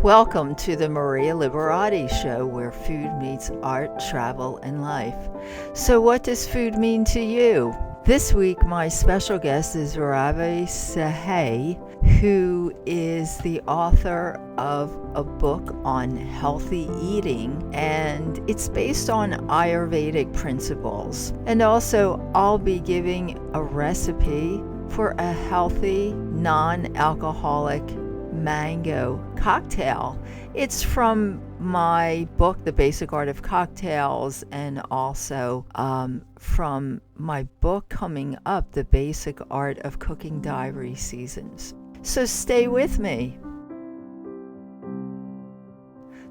Welcome to the Maria Liberati Show, where food meets art, travel, and life. So what does food mean to you? This week, my special guest is Ravi Sahay, who is the author of a book on healthy eating, and it's based on Ayurvedic principles. And also, I'll be giving a recipe for a healthy, non-alcoholic mango cocktail. It's from my book, The Basic Art of Cocktails, and also from my book coming up, The Basic Art of Cooking Diary Seasons. So stay with me.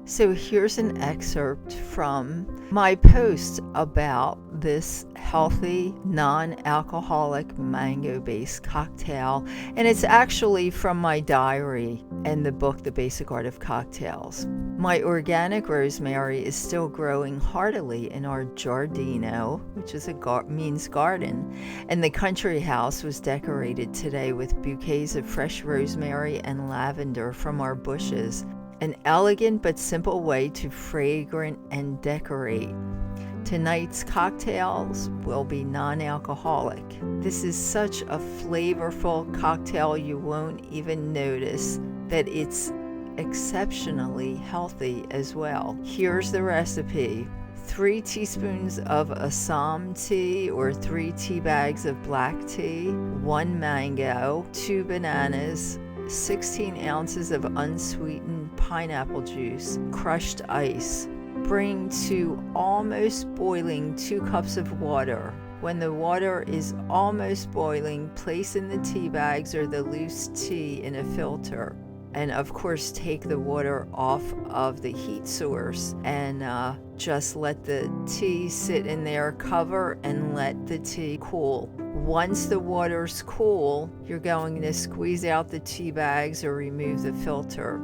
So here's an excerpt from my post about this healthy, non-alcoholic mango-based cocktail. And it's actually from my diary and the book, The Basic Art of Cocktails. My organic rosemary is still growing heartily in our giardino, which is means garden. And the country house was decorated today with bouquets of fresh rosemary and lavender from our bushes. An elegant but simple way to fragrant and decorate. Tonight's cocktails will be non-alcoholic. This is such a flavorful cocktail you won't even notice that it's exceptionally healthy as well. Here's the recipe. 3 teaspoons of Assam tea or 3 tea bags of black tea, 1 mango, 2 bananas, 16 ounces of unsweetened pineapple juice, crushed ice. Bring to almost boiling 2 cups of water. When the water is almost boiling, place in the tea bags or the loose tea in a filter. And of course, take the water off of the heat source and just let the tea sit in there, cover, and let the tea cool. Once the water's cool, you're going to squeeze out the tea bags or remove the filter.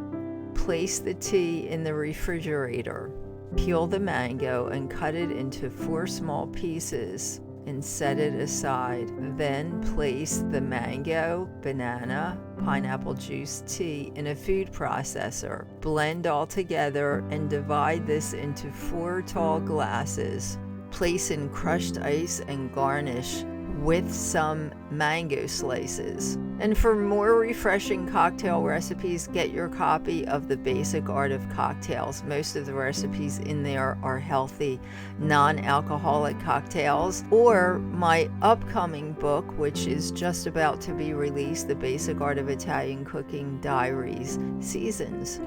Place the tea in the refrigerator. Peel the mango and cut it into 4 small pieces and set it aside. Then place the mango, banana, pineapple juice, tea in a food processor. Blend all together and divide this into 4 tall glasses. Place in crushed ice and garnish with some mango slices. And for more refreshing cocktail recipes, get your copy of The Basic Art of Cocktails. Most of the recipes in there are healthy, non-alcoholic cocktails. Or my upcoming book, which is just about to be released, The Basic Art of Italian Cooking Diaries Seasons.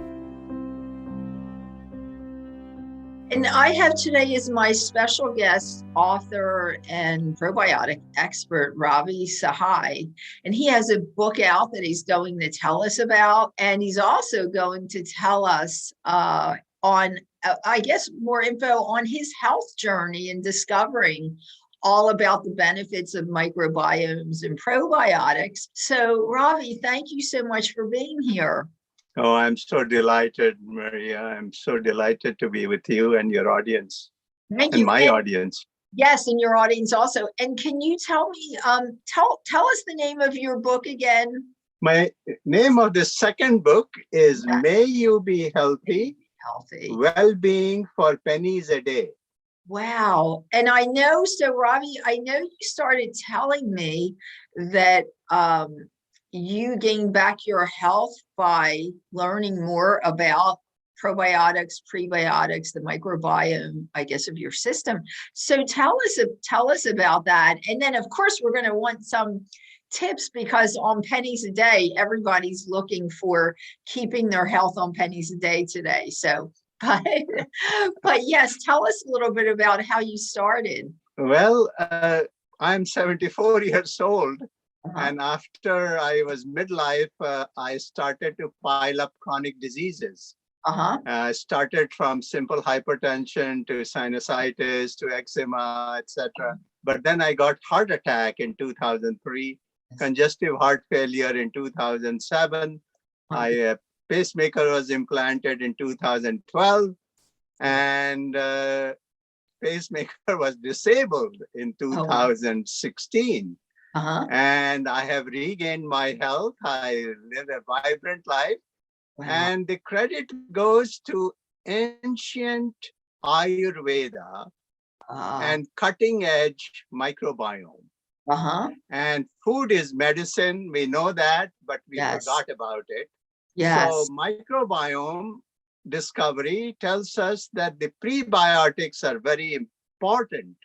And I have today as my special guest, author and probiotic expert, Ravi Sahay. And he has a book out that he's going to tell us about. And he's also going to tell us more info on his health journey and discovering all about the benefits of microbiomes and probiotics. So, Ravi, thank you so much for being here. Oh, I'm so delighted, Maria. I'm so delighted to be with you and your audience. Thank you. My audience. Yes, and your audience also. And can you tell me, tell us the name of your book again? My name of the second book is May You Be Healthy, Well-Being for Pennies a Day. Wow. And I know, so Ravi, I know you started telling me that you gained back your health by learning more about probiotics, prebiotics, the microbiome, I guess, of your system. So tell us about that. And then, of course, we're going to want some tips because on pennies a day, everybody's looking for keeping their health on pennies a day today. So, but yes, tell us a little bit about how you started. Well, I'm 74 years old. And after I was midlife, I started to pile up chronic diseases. I started from simple hypertension to sinusitis to eczema, etc. But then I got heart attack in 2003, congestive heart failure in 2007. A pacemaker was implanted in 2012, and pacemaker was disabled in 2016. And I have regained my health. I live a vibrant life. And the credit goes to ancient Ayurveda and cutting edge microbiome. And food is medicine. We know that, but we forgot about it. So microbiome discovery tells us that the prebiotics are very important.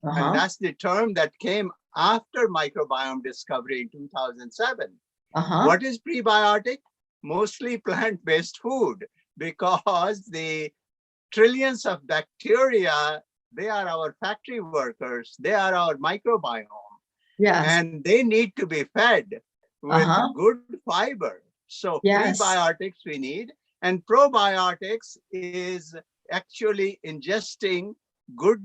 And that's the term that came after microbiome discovery in 2007. What is prebiotic? Mostly plant-based food, because the trillions of bacteria, they are our factory workers, they are our microbiome. And they need to be fed with good fiber. So prebiotics we need, and probiotics is actually ingesting good,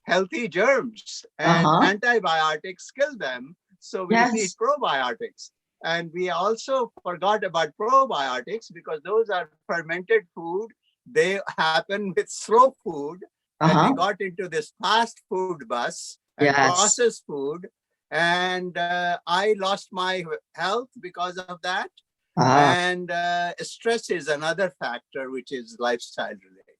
healthy germs, and antibiotics kill them. So we need probiotics. And we also forgot about probiotics because those are fermented food. They happen with slow food. And we got into this fast food bus and processed food. And I lost my health because of that. And stress is another factor, which is lifestyle related.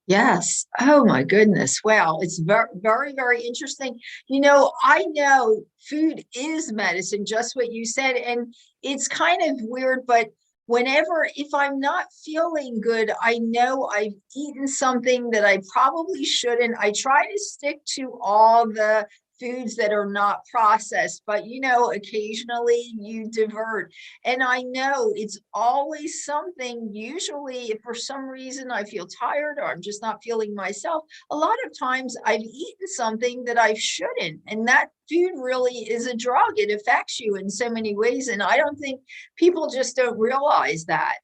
Yes. Oh my goodness. Wow. It's very, very, very interesting. I know food is medicine, just what you said. And it's kind of weird, but if I'm not feeling good, I know I've eaten something that I probably shouldn't. I try to stick to all the foods that are not processed, but occasionally you divert. And I know it's always something. Usually if for some reason I feel tired or I'm just not feeling myself, a lot of times I've eaten something that I shouldn't. And that food really is a drug. It affects you in so many ways. And I don't think people just don't realize that.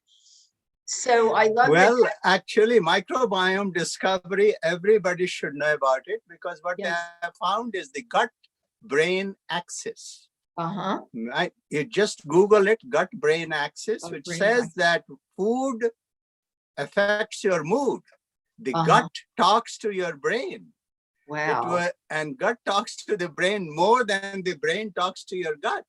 So I love actually, microbiome discovery, everybody should know about it, because what they have found is the gut-brain axis. Right? You just Google it, gut-brain axis, which says that food affects your mood. The gut talks to your brain. And gut talks to the brain more than the brain talks to your gut.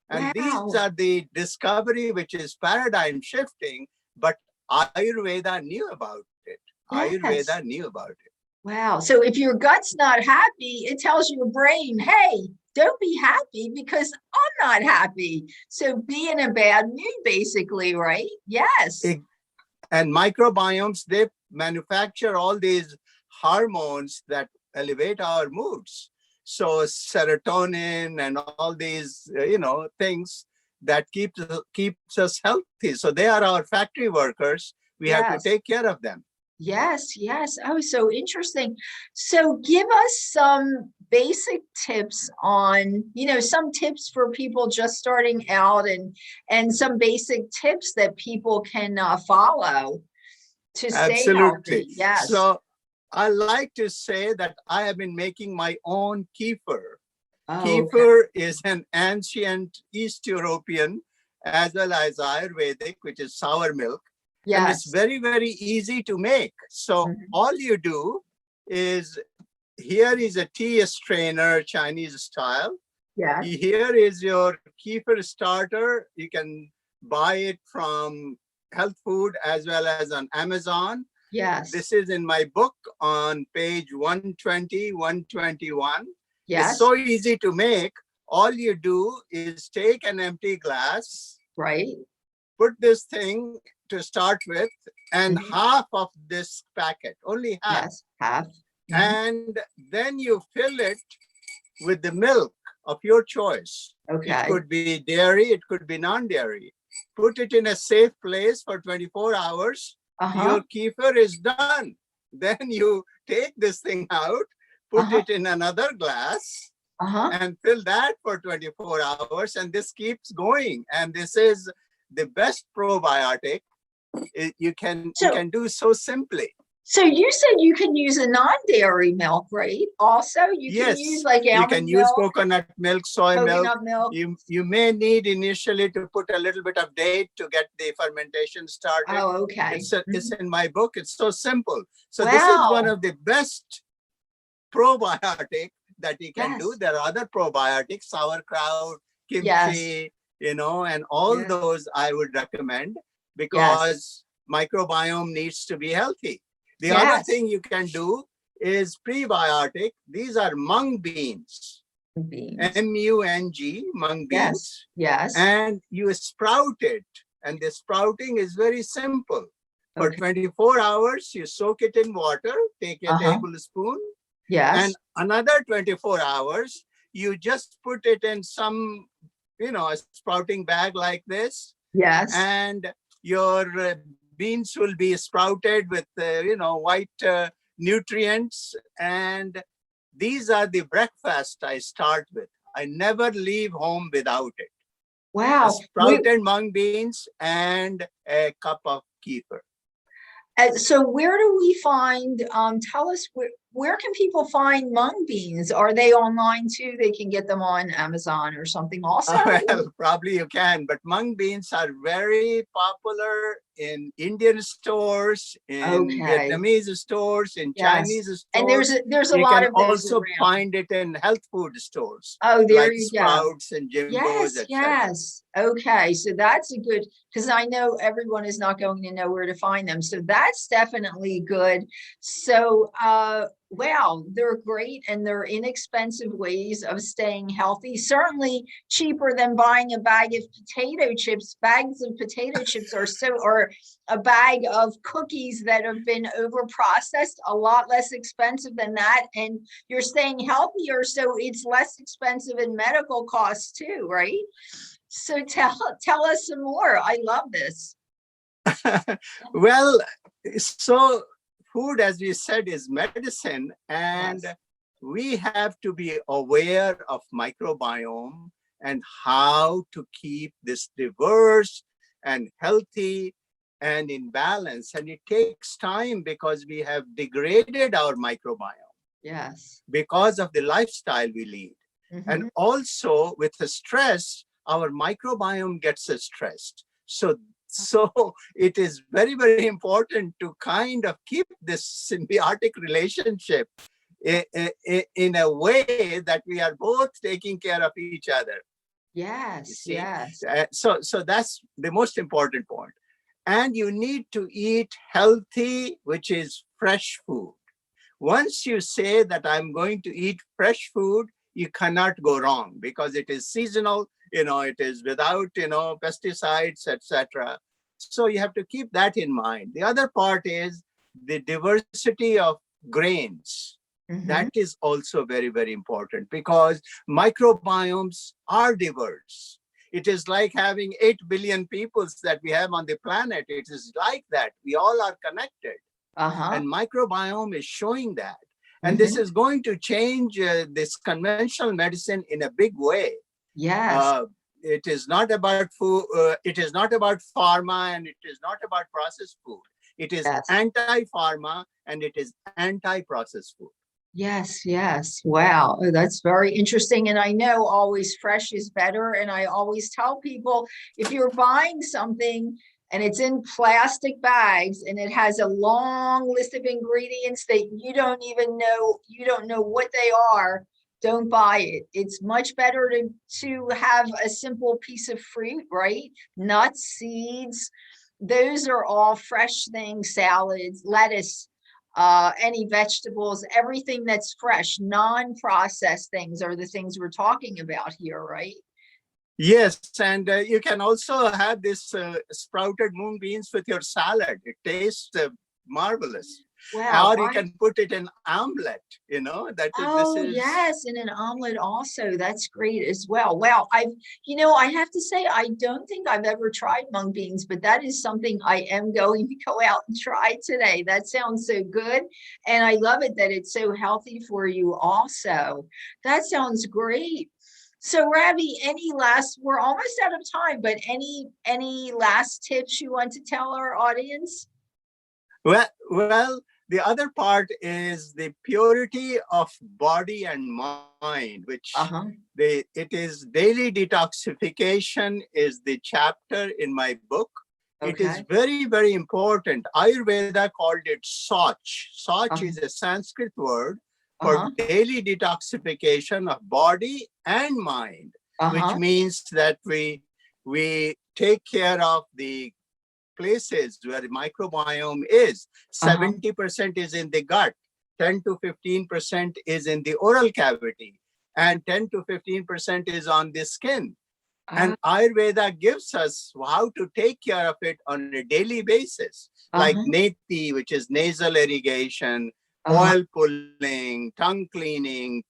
And these are the discovery which is paradigm shifting, but Ayurveda knew about it. Ayurveda knew about it. Wow. So if your gut's not happy, it tells your brain, hey, don't be happy because I'm not happy. So be in a bad mood, basically, right? Yes. And microbiomes, they manufacture all these hormones that elevate our moods. So serotonin and all these, things that keeps us healthy. So they are our factory workers. We have to take care of them. Yes. Oh, so interesting. So give us some basic tips on, some tips for people just starting out, and some basic tips that people can follow to stay healthy. Yes. So I like to say that I have been making my own kefir. Kefir is an ancient East European as well as Ayurvedic, which is sour milk. And it's very, very easy to make. So all you do is, here is a tea strainer, Chinese style. Here is your kefir starter. You can buy it from health food as well as on Amazon. This is in my book on page 120, 121. It's so easy to make. All you do is take an empty glass, put this thing to start with, and half of this packet, only half. And then you fill it with the milk of your choice. It could be dairy, it could be non-dairy. Put it in a safe place for 24 hours. Your kefir is done. Then you take this thing out, put it in another glass, and fill that for 24 hours. And this keeps going. And this is the best probiotic you can do so simply. So you said you can use a non-dairy milk, right? Also, you can use like almond you can use coconut milk, soy milk. You may need initially to put a little bit of date to get the fermentation started. It's in my book. It's so simple. So this is one of the best probiotic that you can do. There are other probiotics, sauerkraut, kimchi, and all those I would recommend because microbiome needs to be healthy. The other thing you can do is prebiotic. These are mung beans. M-U-N-G, mung beans. Yes. And you sprout it. And the sprouting is very simple. For 24 hours, you soak it in water, take a tablespoon. Yes. And another 24 hours, you just put it in some, a sprouting bag like this. Yes. And your beans will be sprouted with, white nutrients. And these are the breakfast I start with. I never leave home without it. Wow. Sprouted mung beans and a cup of kefir. So where do we find, tell us, where can people find mung beans? Are they online too? They can get them on Amazon or something also? Well, probably you can, but mung beans are very popular in Indian stores, in Vietnamese stores, in Chinese stores. And there's a lot of those also around. find it in health food stores. Oh, there like you Sprouts and Jimbos, etc. Yes. Okay, so that's a good, because I know everyone is not going to know where to find them. So that's definitely good. So, wow, they're great and they're inexpensive ways of staying healthy. Certainly cheaper than buying a bag of potato chips. Bags of potato chips or a bag of cookies that have been over processed, a lot less expensive than that. And you're staying healthier, so it's less expensive in medical costs too, right? So tell us some more. I love this. Well, so food, as we said, is medicine, and we have to be aware of microbiome and how to keep this diverse and healthy and in balance. And it takes time because we have degraded our microbiome. Yes. Because of the lifestyle we lead. And also with the stress, our microbiome gets stressed. So it is very, very important to kind of keep this symbiotic relationship in a way that we are both taking care of each other. Yes, yes. So that's the most important point. And you need to eat healthy, which is fresh food. Once you say that I'm going to eat fresh food, you cannot go wrong because it is seasonal, it is without, pesticides, etc. So you have to keep that in mind. The other part is the diversity of grains. That is also very, very important because microbiomes are diverse. It is like having 8 billion peoples that we have on the planet. It is like that. We all are connected. And microbiome is showing that. And this is going to change this conventional medicine in a big way. Yes. It is not about food. It is not about pharma, and it is not about processed food. It is anti-pharma and it is anti-processed food. Yes, yes. Wow. Oh, that's very interesting. And I know always fresh is better. And I always tell people, if you're buying something and it's in plastic bags and it has a long list of ingredients that you don't know what they are, don't buy it. It's much better to have a simple piece of fruit, right? Nuts, seeds, those are all fresh things, salads, lettuce, any vegetables, everything that's fresh, non-processed things are the things we're talking about here, right? Yes, and you can also have this sprouted mung beans with your salad. It tastes marvelous. Wow. Or you can put it in omelet, Yes, in an omelet also. That's great as well. Wow, I have to say, I don't think I've ever tried mung beans, but that is something I am going to go out and try today. That sounds so good. And I love it that it's so healthy for you also. That sounds great. So Ravi, we're almost out of time, but any last tips you want to tell our audience? Well, the other part is the purity of body and mind, which it is daily detoxification is the chapter in my book. It is very, very important. Ayurveda called it Soch. Soch is a Sanskrit word for daily detoxification of body and mind, which means that we we take care of the places where the microbiome is. 70% is in the gut, 10 to 15% is in the oral cavity, and 10 to 15% is on the skin. And Ayurveda gives us how to take care of it on a daily basis, like neti, which is nasal irrigation, oil pulling, tongue cleaning,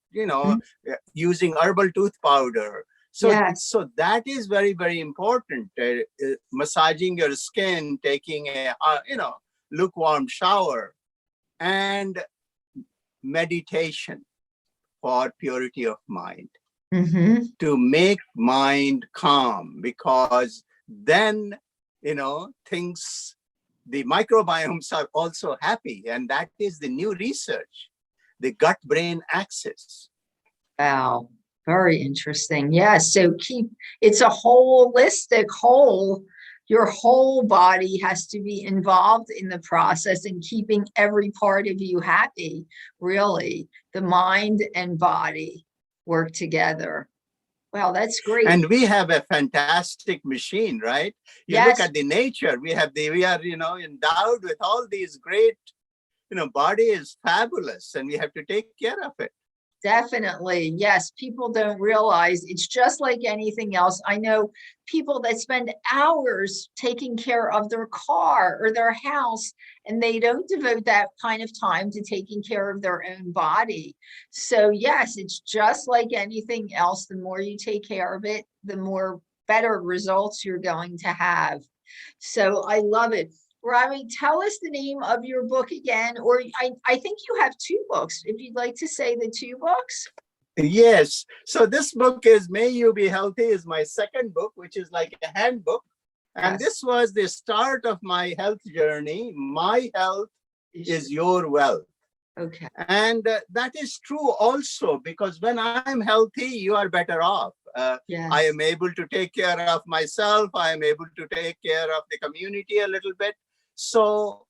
using herbal tooth powder. So, so that is very, very important. Massaging your skin, taking a, lukewarm shower, and meditation for purity of mind. To make mind calm, because then, things, the microbiomes are also happy. And that is the new research, the gut-brain axis. Wow. Very interesting. Yeah. So it's a holistic whole. Your whole body has to be involved in the process and keeping every part of you happy, really. The mind and body work together. Wow, that's great. And we have a fantastic machine, right? You look at the nature, we are, endowed with all these great, body is fabulous, and we have to take care of it. Definitely. Yes. People don't realize it's just like anything else. I know people that spend hours taking care of their car or their house, and they don't devote that kind of time to taking care of their own body. So yes, it's just like anything else. The more you take care of it, the more better results you're going to have. So I love it. Ravi, tell us the name of your book again, or I think you have two books, if you'd like to say the two books. Yes. So this book is May You Be Healthy, is my second book, which is like a handbook. And this was the start of my health journey. My health is your wealth. Okay. And that is true also, because when I'm healthy, you are better off. I am able to take care of myself. I am able to take care of the community a little bit. So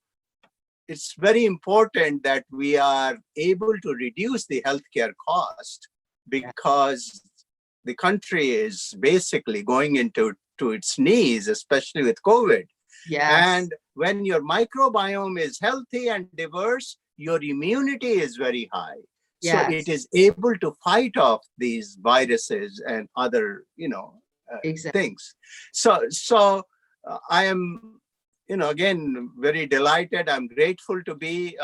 it's very important that we are able to reduce the healthcare cost, because the country is basically going into its knees, especially with COVID. And when your microbiome is healthy and diverse, your immunity is very high. So it is able to fight off these viruses and other, things. So I am, again, very delighted. I'm grateful to be,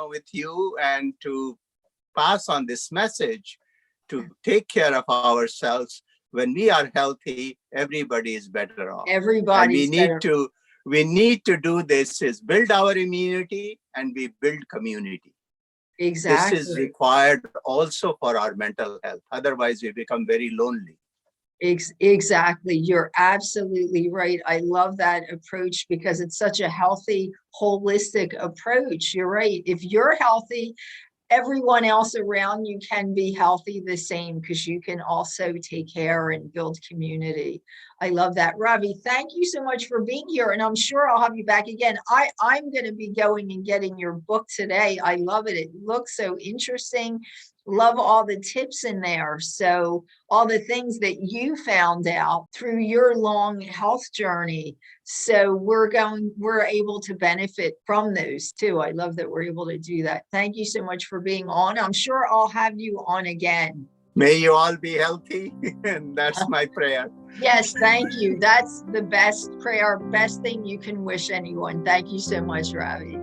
with you and to pass on this message to take care of ourselves. When we are healthy, everybody is better off. Everybody's better. We need to do this, is build our immunity, and we build community. Exactly. This is required also for our mental health. Otherwise, we become very lonely. Exactly. You're absolutely right. I love that approach because it's such a healthy, holistic approach. You're right. If you're healthy, everyone else around you can be healthy the same, because you can also take care and build community. I love that. Ravi, thank you so much for being here. And I'm sure I'll have you back again. I'm going to be going and getting your book today. I love it. It looks so interesting. Love all the tips in there. So all the things that you found out through your long health journey. So we're able to benefit from those too. I love that we're able to do that. Thank you so much for being on. I'm sure I'll have you on again. May you all be healthy. And that's my prayer. Yes, thank you. That's the best prayer, best thing you can wish anyone. Thank you so much, Ravi.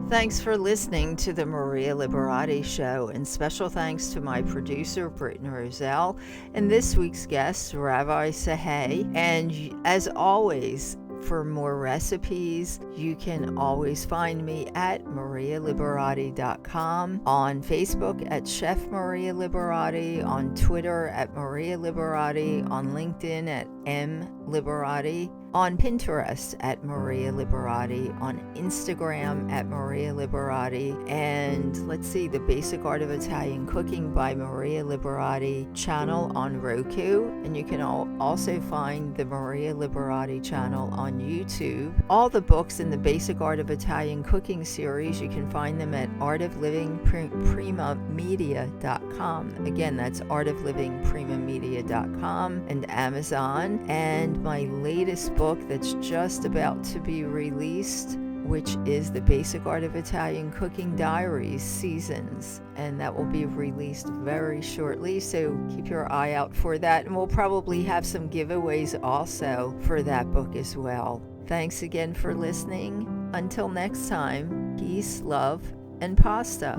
Thanks for listening to the Maria Liberati Show, and special thanks to my producer, Britton Roselle, and this week's guest, Ravi Sahay. And as always, for more recipes, you can always find me at marialiberati.com, on Facebook at Chef Maria Liberati, on Twitter at Maria Liberati, on LinkedIn at M Liberati. on Pinterest at Maria Liberati, on Instagram at Maria Liberati, and let's see, the Basic Art of Italian Cooking by Maria Liberati channel on Roku, and you can also find the Maria Liberati channel on YouTube. All the books in the Basic Art of Italian Cooking series, you can find them at artoflivingprimamedia.com. Again, that's artoflivingprimamedia.com and Amazon. And my latest book that's just about to be released, which is the Basic Art of Italian Cooking Diaries Seasons, and that will be released very shortly, so keep your eye out for that, and we'll probably have some giveaways also for that book as well. Thanks again for listening. Until next time, peace, love, and pasta.